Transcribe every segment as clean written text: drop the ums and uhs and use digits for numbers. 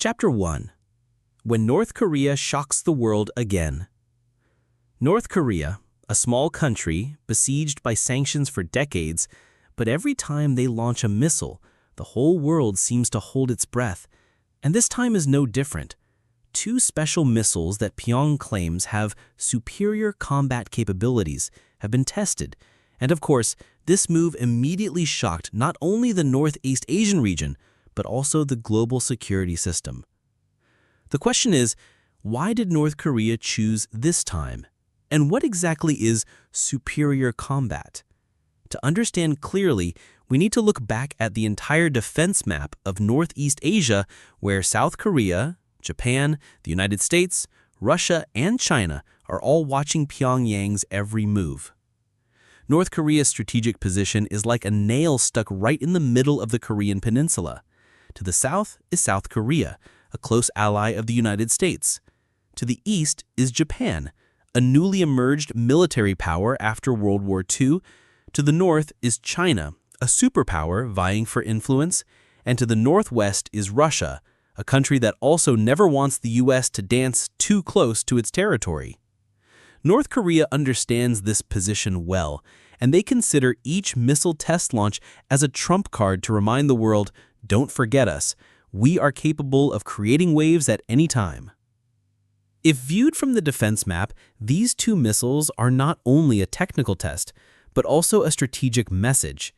Chapter 1. When North Korea shocks the world again. North Korea, a small country besieged by sanctions for decades, but every time they launch a missile, the whole world seems to hold its breath. And this time is no different. Two special missiles that Pyongyang claims have superior combat capabilities have been tested. And of course, this move immediately shocked not only the Northeast Asian region, but also the global security system. The question is, why did North Korea choose this time? And what exactly is superior combat? To understand clearly, we need to look back at the entire defense map of Northeast Asia, where South Korea, Japan, the United States, Russia, and China are all watching Pyongyang's every move. North Korea's strategic position is like a nail stuck right in the middle of the Korean peninsula. To the south is South Korea, a close ally of the United States. To the east is Japan, a newly emerged military power after World War II. To the north is China, a superpower vying for influence. And to the northwest is Russia, a country that also never wants the U.S. to dance too close to its territory. North Korea understands this position well, and they consider each missile test launch as a trump card to remind the world, don't forget us, we are capable of creating waves at any time. If viewed from the defense map, these two missiles are not only a technical test, but also a strategic message.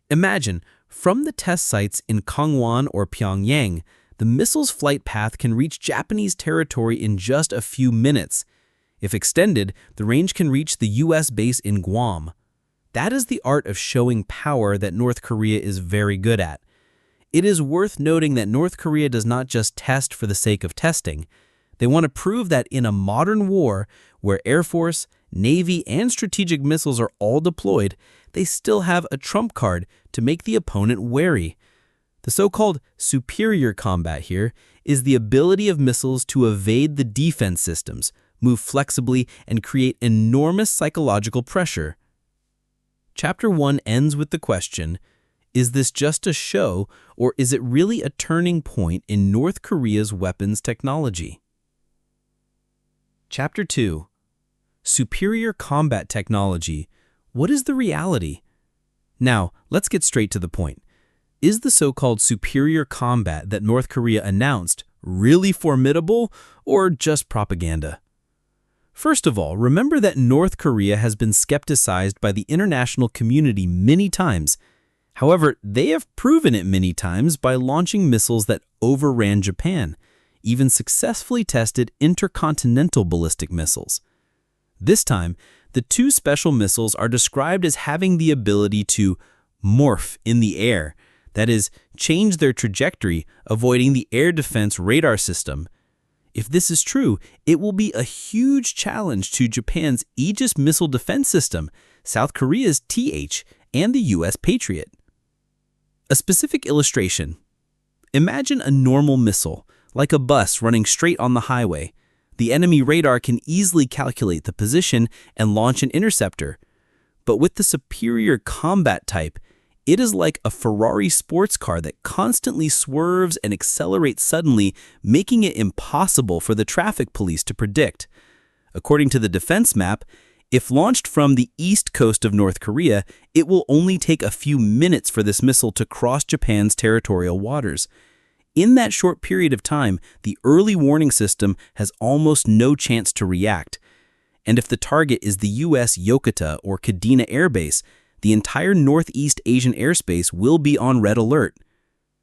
Imagine, from the test sites in Gangwon or Pyongyang, the missile's flight path can reach Japanese territory in just a few minutes. If extended, the range can reach the U.S. base in Guam. That is the art of showing power that North Korea is very good at. It is worth noting that North Korea does not just test for the sake of testing. They want to prove that in a modern war, where Air Force, Navy, and strategic missiles are all deployed, they still have a trump card to make the opponent wary. The so-called superior combat here is the ability of missiles to evade the defense systems, move flexibly, and create enormous psychological pressure. Chapter 1 ends with the question, is this just a show, or is it really a turning point in North Korea's weapons technology? Chapter 2. Superior combat technology. What is the reality? Now, let's get straight to the point. Is the so-called superior combat that North Korea announced really formidable or just propaganda? First of all, remember that North Korea has been skepticized by the international community many times. However, they have proven it many times by launching missiles that overran Japan, even successfully tested intercontinental ballistic missiles. This time, the two special missiles are described as having the ability to morph in the air, that is, change their trajectory, avoiding the air defense radar system. If this is true, it will be a huge challenge to Japan's Aegis missile defense system, South Korea's TH, and the U.S. Patriot. A specific illustration. Imagine a normal missile, like a bus running straight on the highway. The enemy radar can easily calculate the position and launch an interceptor. But with the superior combat type, it is like a Ferrari sports car that constantly swerves and accelerates suddenly, making it impossible for the traffic police to predict. According to the defense map, if launched from the east coast of North Korea, it will only take a few minutes for this missile to cross Japan's territorial waters. In that short period of time, the early warning system has almost no chance to react. And if the target is the U.S. Yokota or Kadena Air Base, the entire Northeast Asian airspace will be on red alert.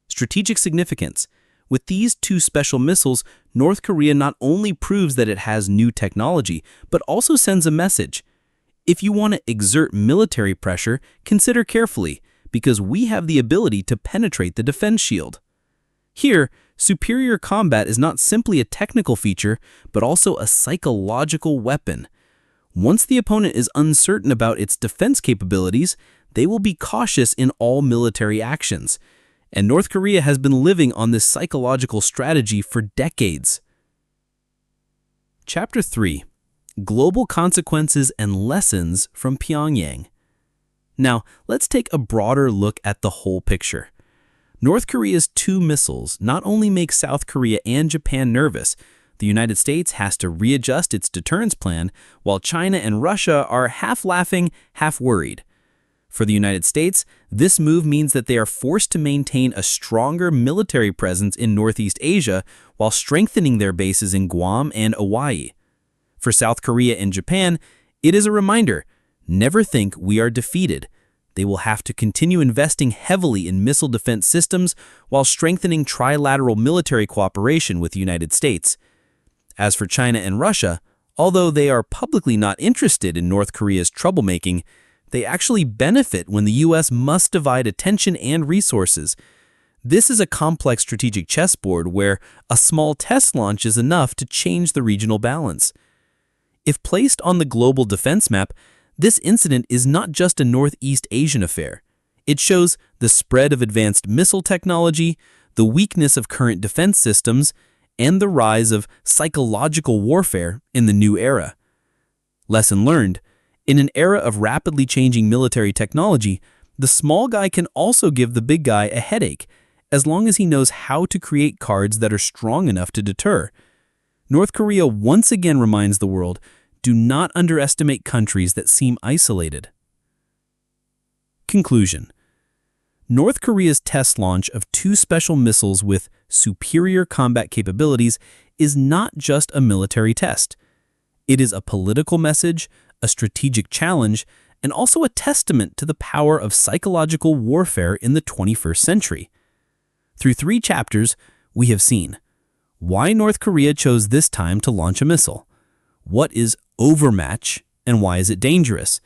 Strategic significance. With these two special missiles, North Korea not only proves that it has new technology, but also sends a message. If you want to exert military pressure, consider carefully, because we have the ability to penetrate the defense shield. Here, superior combat is not simply a technical feature, but also a psychological weapon. Once the opponent is uncertain about its defense capabilities, they will be cautious in all military actions. And North Korea has been living on this psychological strategy for decades. Chapter 3. Global Consequences and Lessons from Pyongyang. Now, let's take a broader look at the whole picture. North Korea's two missiles not only make South Korea and Japan nervous, the United States has to readjust its deterrence plan, while China and Russia are half laughing, half worried. For the United States, this move means that they are forced to maintain a stronger military presence in Northeast Asia while strengthening their bases in Guam and Hawaii. For South Korea and Japan, it is a reminder, never think we are defeated. They will have to continue investing heavily in missile defense systems while strengthening trilateral military cooperation with the United States. As for China and Russia, although they are publicly not interested in North Korea's troublemaking, they actually benefit when the U.S. must divide attention and resources. This is a complex strategic chessboard where a small test launch is enough to change the regional balance. If placed on the global defense map, this incident is not just a Northeast Asian affair. It shows the spread of advanced missile technology, the weakness of current defense systems, and the rise of psychological warfare in the new era. Lesson learned: in an era of rapidly changing military technology, the small guy can also give the big guy a headache, as long as he knows how to create cards that are strong enough to deter. North Korea once again reminds the world, do not underestimate countries that seem isolated. Conclusion: North Korea's test launch of two special missiles with superior combat capabilities is not just a military test. It is a political message, a strategic challenge, and also a testament to the power of psychological warfare in the 21st century. Through 3 chapters, we have seen why North Korea chose this time to launch a missile, what is overmatch and why is it dangerous,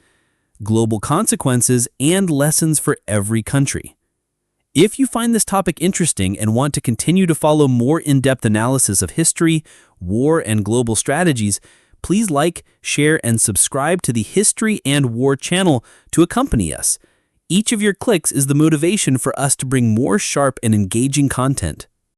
global consequences, and lessons for every country. If you find this topic interesting and want to continue to follow more in-depth analysis of history, war, and global strategies, please like, share, and subscribe to the History and War channel to accompany us. Each of your clicks is the motivation for us to bring more sharp and engaging content.